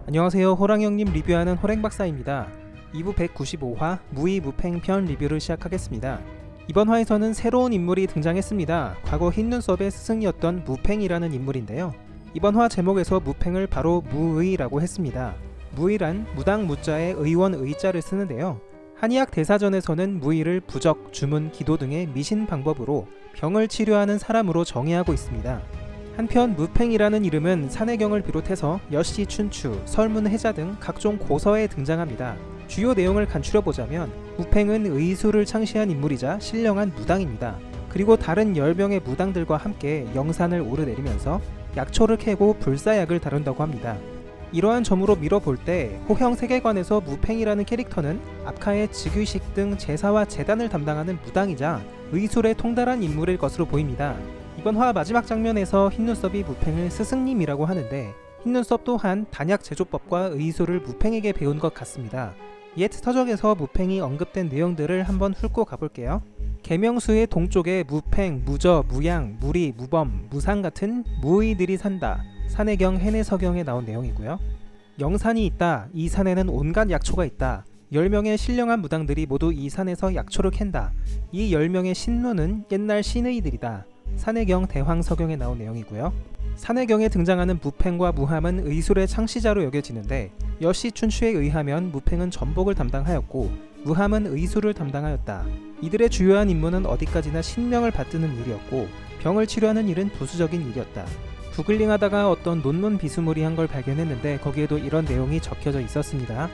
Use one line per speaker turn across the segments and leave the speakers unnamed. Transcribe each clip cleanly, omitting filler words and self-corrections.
안녕하세요. 호랑이형님 리뷰하는 호랭박사입니다. 2부 195화 무의무팽편 리뷰를 시작하겠습니다. 이번 화에서는 새로운 인물이 등장했습니다. 과거 흰눈썹의 스승이었던 무팽이라는 인물인데요. 이번 화 제목에서 무팽을 바로 무의라고 했습니다. 무의란 무당 무자에 의원 의자를 쓰는데요. 한의학 대사전에서는 무의를 부적, 주문, 기도 등의 미신 방법으로 병을 치료하는 사람으로 정의하고 있습니다. 한편 무팽이라는 이름은 산해경을 비롯해서 여시, 춘추, 설문해자 등 각종 고서에 등장합니다. 주요 내용을 간추려보자면 무팽은 의술을 창시한 인물이자 신령한 무당입니다. 그리고 다른 10명의 무당들과 함께 영산을 오르내리면서 약초를 캐고 불사약을 다룬다고 합니다. 이러한 점으로 밀어볼 때 호형 세계관에서 무팽이라는 캐릭터는 압카의 즉위식 등 제사와 제단을 담당하는 무당이자 의술에 통달한 인물일 것으로 보입니다. 이번 화 마지막 장면에서 흰눈썹이 무팽을 스승님이라고 하는데 흰눈썹 또한 단약 제조법과 의술을 무팽에게 배운 것 같습니다. 옛 서적에서 무팽이 언급된 내용들을 한번 훑고 가볼게요. 계명수의 동쪽에 무팽, 무저, 무양, 무리, 무범, 무상 같은 무의들이 산다. 산해경 해내서경에 나온 내용이고요. 영산이 있다. 이 산에는 온갖 약초가 있다. 10명의 신령한 무당들이 모두 이 산에서 약초를 캔다. 이 10명의 신루는 옛날 신의들이다. 산해경 대황서경에 나온 내용이고요. 산해경에 등장하는 무팽과 무함은 의술의 창시자로 여겨지는데 여시, 춘추에 의하면 무팽은 전복을 담당하였고 무함은 의술을 담당하였다. 이들의 주요한 임무는 어디까지나 신명을 받드는 일이었고 병을 치료하는 일은 부수적인 일이었다. 구글링하다가 어떤 논문 비스무리한 걸 발견했는데 거기에도 이런 내용이 적혀져 있었습니다.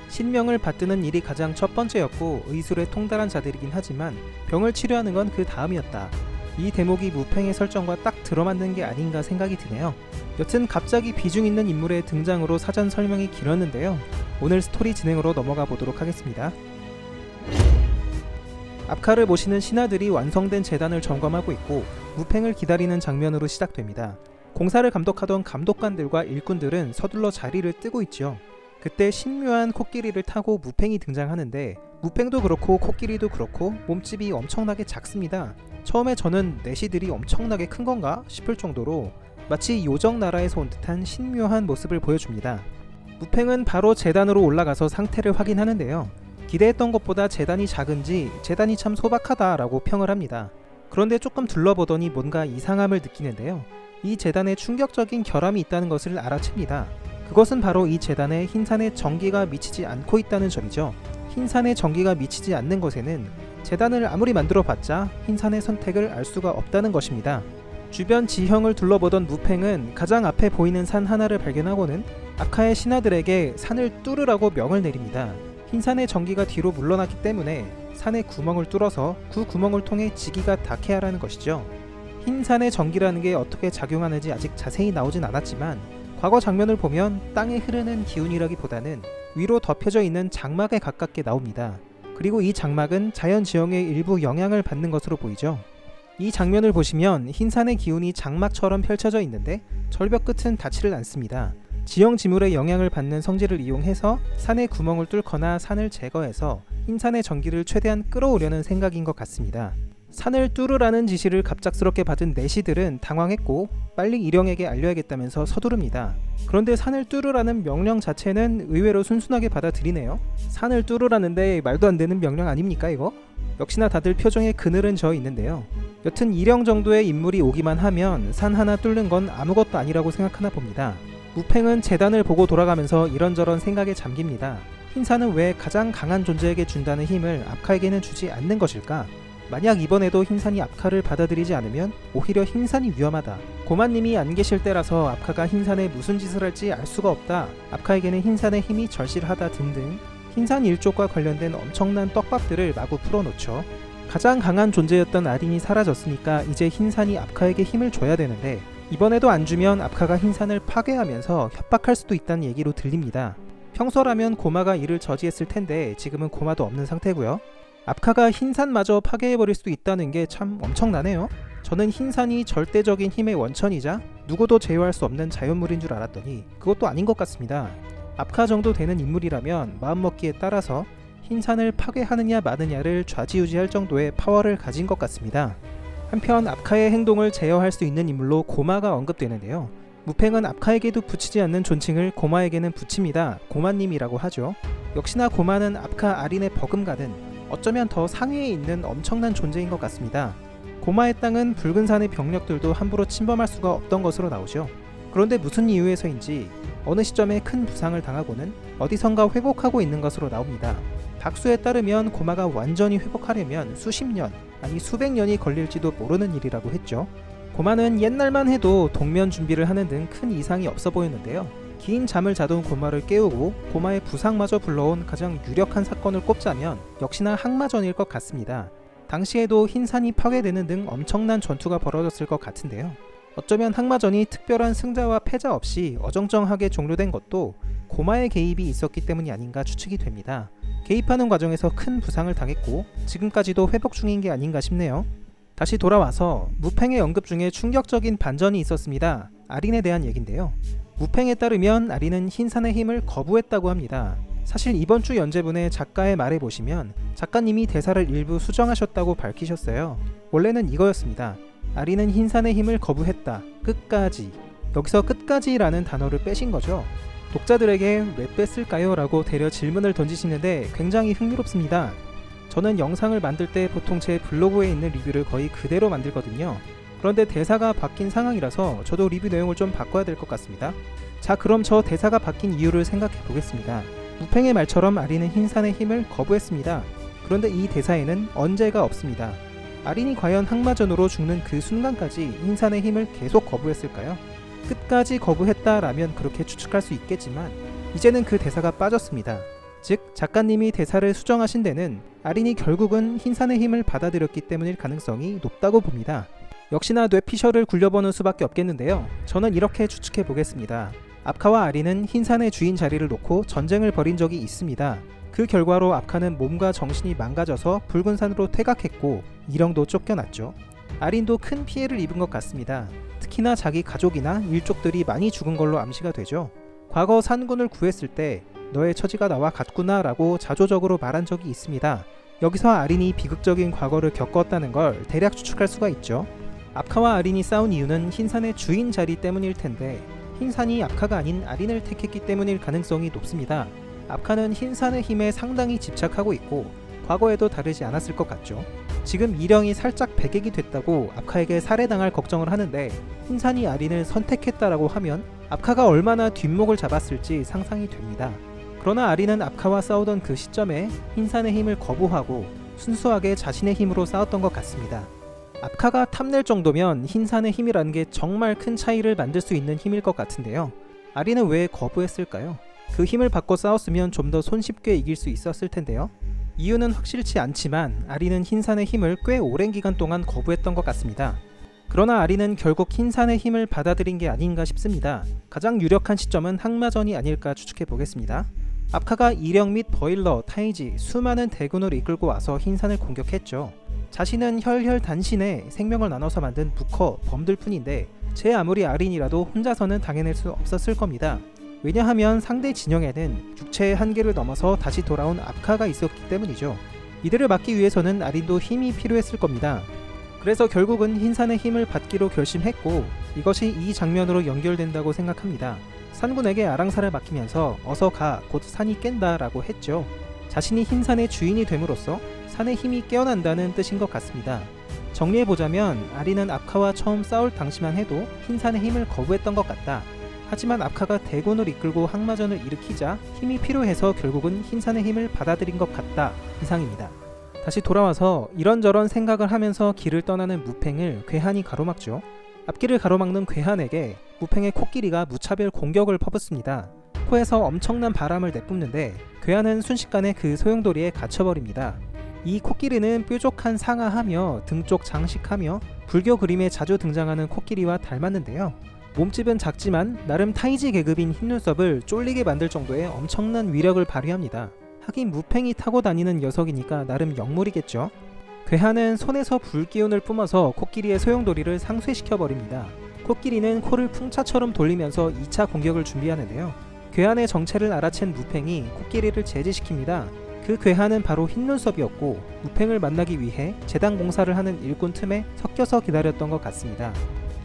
신명을 받드는 일이 가장 첫 번째였고 의술에 통달한 자들이긴 하지만 병을 치료하는 건 그 다음이었다. 이 대목이 무팽의 설정과 딱 들어맞는 게 아닌가 생각이 드네요. 여튼 갑자기 비중 있는 인물의 등장으로 사전 설명이 길었는데요. 오늘 스토리 진행으로 넘어가 보도록 하겠습니다. 압카를 모시는 신하들이 완성된 제단을 점검하고 있고 무팽을 기다리는 장면으로 시작됩니다. 공사를 감독하던 감독관들과 일꾼들은 서둘러 자리를 뜨고 있죠. 그때 신묘한 코끼리를 타고 무팽이 등장하는데 무팽도 그렇고 코끼리도 그렇고 몸집이 엄청나게 작습니다. 처음에 저는 내시들이 엄청나게 큰 건가 싶을 정도로 마치 요정 나라에서 온 듯한 신묘한 모습을 보여줍니다. 무팽은 바로 제단으로 올라가서 상태를 확인하는데요. 기대했던 것보다 제단이 작은지 제단이 참 소박하다라고 평을 합니다. 그런데 조금 둘러보더니 뭔가 이상함을 느끼는데요. 이 제단에 충격적인 결함이 있다는 것을 알아챕니다. 그것은 바로 이 제단에 흰산의 전기가 미치지 않고 있다는 점이죠. 흰산의 전기가 미치지 않는 것에는 제단을 아무리 만들어봤자 흰산의 선택을 알 수가 없다는 것입니다. 주변 지형을 둘러보던 무팽은 가장 앞에 보이는 산 하나를 발견하고는 압카의 신하들에게 산을 뚫으라고 명을 내립니다. 흰산의 전기가 뒤로 물러났기 때문에 산에 구멍을 뚫어서 그 구멍을 통해 지기가 닿게 하라는 것이죠. 흰산의 전기라는 게 어떻게 작용하는지 아직 자세히 나오진 않았지만 과거 장면을 보면 땅에 흐르는 기운이라기보다는 위로 덮여져 있는 장막에 가깝게 나옵니다. 그리고 이 장막은 자연지형의 일부 영향을 받는 것으로 보이죠. 이 장면을 보시면 흰산의 기운이 장막처럼 펼쳐져 있는데 절벽 끝은 닿지를 않습니다. 지형 지물의 영향을 받는 성질을 이용해서 산의 구멍을 뚫거나 산을 제거해서 흰산의 전기를 최대한 끌어오려는 생각인 것 같습니다. 산을 뚫으라는 지시를 갑작스럽게 받은 내시들은 당황했고 빨리 일영에게 알려야겠다면서 서두릅니다. 그런데 산을 뚫으라는 명령 자체는 의외로 순순하게 받아들이네요. 산을 뚫으라는데 말도 안 되는 명령 아닙니까 이거? 역시나 다들 표정에 그늘은 져 있는데요. 여튼 일영 정도의 인물이 오기만 하면 산 하나 뚫는 건 아무것도 아니라고 생각하나 봅니다. 무팽은 제단을 보고 돌아가면서 이런저런 생각에 잠깁니다. 흰산은 왜 가장 강한 존재에게 준다는 힘을 압카에게는 주지 않는 것일까? 만약 이번에도 흰산이 압카를 받아들이지 않으면 오히려 흰산이 위험하다. 고마님이 안 계실 때라서 압카가 흰산에 무슨 짓을 할지 알 수가 없다. 압카에게는 흰산의 힘이 절실하다 등등 흰산 일족과 관련된 엄청난 떡밥들을 마구 풀어놓죠. 가장 강한 존재였던 아린이 사라졌으니까 이제 흰산이 압카에게 힘을 줘야 되는데 이번에도 안 주면 압카가 흰산을 파괴하면서 협박할 수도 있다는 얘기로 들립니다. 평소라면 고마가 이를 저지했을 텐데 지금은 고마도 없는 상태고요. 압카가 흰산마저 파괴해버릴 수도 있다는 게 참 엄청나네요. 저는 흰산이 절대적인 힘의 원천이자 누구도 제어할 수 없는 자연물인 줄 알았더니 그것도 아닌 것 같습니다. 압카 정도 되는 인물이라면 마음먹기에 따라서 흰산을 파괴하느냐 마느냐를 좌지우지할 정도의 파워를 가진 것 같습니다. 한편 압카의 행동을 제어할 수 있는 인물로 고마가 언급되는데요. 무팽은 압카에게도 붙이지 않는 존칭을 고마에게는 붙입니다. 고마님이라고 하죠. 역시나 고마는 압카 아린의 버금가는 어쩌면 더 상위에 있는 엄청난 존재인 것 같습니다. 고마의 땅은 붉은 산의 병력들도 함부로 침범할 수가 없던 것으로 나오죠. 그런데 무슨 이유에서인지 어느 시점에 큰 부상을 당하고는 어디선가 회복하고 있는 것으로 나옵니다. 박수에 따르면 고마가 완전히 회복하려면 수십 년, 아니 수백 년이 걸릴지도 모르는 일이라고 했죠. 고마는 옛날만 해도 동면 준비를 하는 등 큰 이상이 없어 보였는데요. 긴 잠을 자던 고마를 깨우고 고마의 부상마저 불러온 가장 유력한 사건을 꼽자면 역시나 항마전일 것 같습니다. 당시에도 흰산이 파괴되는 등 엄청난 전투가 벌어졌을 것 같은데요. 어쩌면 항마전이 특별한 승자와 패자 없이 어정쩡하게 종료된 것도 고마의 개입이 있었기 때문이 아닌가 추측이 됩니다. 개입하는 과정에서 큰 부상을 당했고 지금까지도 회복 중인 게 아닌가 싶네요. 다시 돌아와서 무팽의 언급 중에 충격적인 반전이 있었습니다. 아린에 대한 얘긴데요. 무팽에 따르면 아린은 흰산의 힘을 거부했다고 합니다. 사실 이번 주 연재분의 작가의 말에 보시면 작가님이 대사를 일부 수정하셨다고 밝히셨어요. 원래는 이거였습니다. 아린은 흰산의 힘을 거부했다. 끝까지. 여기서 끝까지라는 단어를 빼신 거죠. 독자들에게 왜 뺐을까요? 라고 대려 질문을 던지시는데 굉장히 흥미롭습니다. 저는 영상을 만들 때 보통 제 블로그에 있는 리뷰를 거의 그대로 만들거든요. 그런데 대사가 바뀐 상황이라서 저도 리뷰 내용을 좀 바꿔야 될 것 같습니다. 자, 그럼 저 대사가 바뀐 이유를 생각해 보겠습니다. 무팽의 말처럼 아린은 흰산의 힘을 거부했습니다. 그런데 이 대사에는 언제가 없습니다. 아린이 과연 항마전으로 죽는 그 순간까지 흰산의 힘을 계속 거부했을까요? 끝까지 거부했다라면 그렇게 추측할 수 있겠지만 이제는 그 대사가 빠졌습니다. 즉 작가님이 대사를 수정하신 데는 아린이 결국은 흰산의 힘을 받아들였기 때문일 가능성이 높다고 봅니다. 역시나 뇌피셜을 굴려보는 수밖에 없겠는데요. 저는 이렇게 추측해 보겠습니다. 압카와 아린은 흰산의 주인 자리를 놓고 전쟁을 벌인 적이 있습니다. 그 결과로 압카는 몸과 정신이 망가져서 붉은 산으로 퇴각했고 일령도 쫓겨났죠. 아린도 큰 피해를 입은 것 같습니다. 특히나 자기 가족이나 일족들이 많이 죽은 걸로 암시가 되죠. 과거 산군을 구했을 때 너의 처지가 나와 같구나 라고 자조적으로 말한 적이 있습니다. 여기서 아린이 비극적인 과거를 겪었다는 걸 대략 추측할 수가 있죠. 압카와 아린이 싸운 이유는 흰산의 주인 자리 때문일 텐데 흰산이 압카가 아닌 아린을 택했기 때문일 가능성이 높습니다. 압카는 흰산의 힘에 상당히 집착하고 있고 과거에도 다르지 않았을 것 같죠. 지금 일령이 살짝 배격이 됐다고 압카에게 살해당할 걱정을 하는데 흰산이 아린을 선택했다라고 하면 압카가 얼마나 뒷목을 잡았을지 상상이 됩니다. 그러나 아린은 압카와 싸우던 그 시점에 흰산의 힘을 거부하고 순수하게 자신의 힘으로 싸웠던 것 같습니다. 압카가 탐낼 정도면 흰산의 힘이라는 게 정말 큰 차이를 만들 수 있는 힘일 것 같은데요. 아린은 왜 거부했을까요? 그 힘을 받고 싸웠으면 좀 더 손쉽게 이길 수 있었을 텐데요. 이유는 확실치 않지만 아린은 흰산의 힘을 꽤 오랜 기간 동안 거부했던 것 같습니다. 그러나 아린은 결국 흰산의 힘을 받아들인 게 아닌가 싶습니다. 가장 유력한 시점은 항마전이 아닐까 추측해 보겠습니다. 압카가 일령 및 버일러, 타이지, 수많은 대군을 이끌고 와서 흰산을 공격했죠. 자신은 혈혈단신에 생명을 나눠서 만든 부커, 범들 뿐인데 제 아무리 아린이라도 혼자서는 당해낼 수 없었을 겁니다. 왜냐하면 상대 진영에는 육체의 한계를 넘어서 다시 돌아온 압카가 있었기 때문이죠. 이들을 막기 위해서는 아린도 힘이 필요했을 겁니다. 그래서 결국은 흰산의 힘을 받기로 결심했고 이것이 이 장면으로 연결된다고 생각합니다. 산군에게 아랑사를 맡기면서 어서 가, 곧 산이 깬다 라고 했죠. 자신이 흰산의 주인이 됨으로써 산의 힘이 깨어난다는 뜻인 것 같습니다. 정리해보자면 아린은 압카와 처음 싸울 당시만 해도 흰산의 힘을 거부했던 것 같다. 하지만 압카가 대군을 이끌고 항마전을 일으키자 힘이 필요해서 결국은 흰산의 힘을 받아들인 것 같다 이상입니다. 다시 돌아와서 이런저런 생각을 하면서 길을 떠나는 무팽을 괴한이 가로막죠. 앞길을 가로막는 괴한에게 무팽의 코끼리가 무차별 공격을 퍼붓습니다. 코에서 엄청난 바람을 내뿜는데 괴한은 순식간에 그 소용돌이에 갇혀버립니다. 이 코끼리는 뾰족한 상하하며 등 쪽 장식하며 불교 그림에 자주 등장하는 코끼리와 닮았는데요. 몸집은 작지만 나름 타이지 계급인 흰눈썹을 쫄리게 만들 정도의 엄청난 위력을 발휘합니다. 하긴 무팽이 타고 다니는 녀석이니까 나름 영물이겠죠. 괴한은 손에서 불기운을 뿜어서 코끼리의 소용돌이를 상쇄시켜버립니다. 코끼리는 코를 풍차처럼 돌리면서 2차 공격을 준비하는데요. 괴한의 정체를 알아챈 무팽이 코끼리를 제지시킵니다. 그 괴한은 바로 흰눈썹이었고 무팽을 만나기 위해 재단 공사를 하는 일꾼 틈에 섞여서 기다렸던 것 같습니다.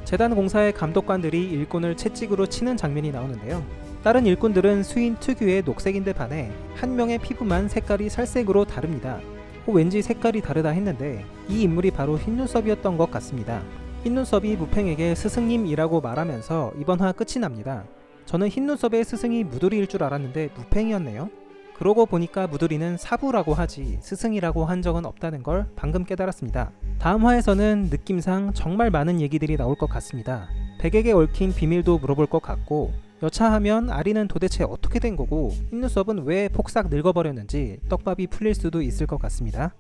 재단 공사의 감독관들이 일꾼을 채찍으로 치는 장면이 나오는데요. 다른 일꾼들은 수인 특유의 녹색인데 반해 한 명의 피부만 색깔이 살색으로 다릅니다. 왠지 색깔이 다르다 했는데 이 인물이 바로 흰눈썹이었던 것 같습니다. 흰눈썹이 무팽에게 스승님이라고 말하면서 이번 화 끝이 납니다. 저는 흰눈썹의 스승이 무두리일 줄 알았는데 무팽이었네요. 그러고 보니까 무두리는 사부라고 하지 스승이라고 한 적은 없다는 걸 방금 깨달았습니다. 다음 화에서는 느낌상 정말 많은 얘기들이 나올 것 같습니다. 백에게 얽힌 비밀도 물어볼 것 같고, 여차하면 아리는 도대체 어떻게 된 거고 흰눈썹은 왜 폭삭 늙어버렸는지 떡밥이 풀릴 수도 있을 것 같습니다.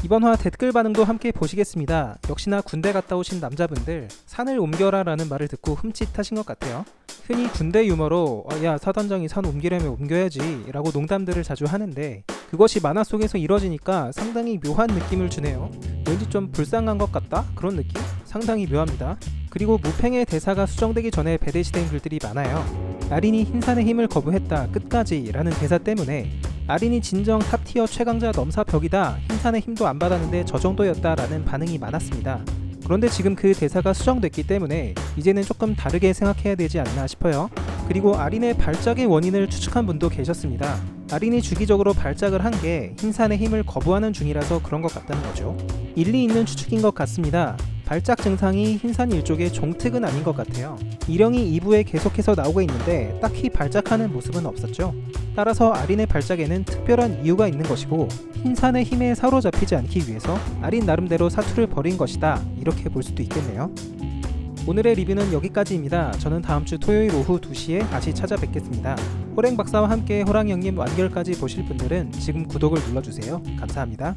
이번 화 댓글 반응도 함께 보시겠습니다. 역시나 군대 갔다 오신 남자분들 산을 옮겨라 라는 말을 듣고 흠칫하신 것 같아요. 흔히 군대 유머로 야 사단장이 산 옮기려면 옮겨야지 라고 농담들을 자주 하는데, 그것이 만화 속에서 이뤄지니까 상당히 묘한 느낌을 주네요. 왠지 좀 불쌍한 것 같다? 그런 느낌? 상당히 묘합니다. 그리고 무팽의 대사가 수정되기 전에 배대시된 글들이 많아요. 아린이 흰산의 힘을 거부했다 끝까지 라는 대사 때문에 아린이 진정 탑티어 최강자 넘사벽이다, 흰산의 힘도 안 받았는데 저 정도였다 라는 반응이 많았습니다. 그런데 지금 그 대사가 수정됐기 때문에 이제는 조금 다르게 생각해야 되지 않나 싶어요. 그리고 아린의 발작의 원인을 추측한 분도 계셨습니다. 아린이 주기적으로 발작을 한 게 흰산의 힘을 거부하는 중이라서 그런 것 같다는 거죠. 일리 있는 추측인 것 같습니다. 발작 증상이 흰산 일족의 종특은 아닌 것 같아요. 일영이 2부에 계속해서 나오고 있는데 딱히 발작하는 모습은 없었죠. 따라서 아린의 발작에는 특별한 이유가 있는 것이고 흰산의 힘에 사로잡히지 않기 위해서 아린 나름대로 사투를 벌인 것이다, 이렇게 볼 수도 있겠네요. 오늘의 리뷰는 여기까지입니다. 저는 다음주 토요일 오후 2시에 다시 찾아뵙겠습니다. 호랭 박사와 함께 호랑이 형님 완결까지 보실 분들은 지금 구독을 눌러주세요. 감사합니다.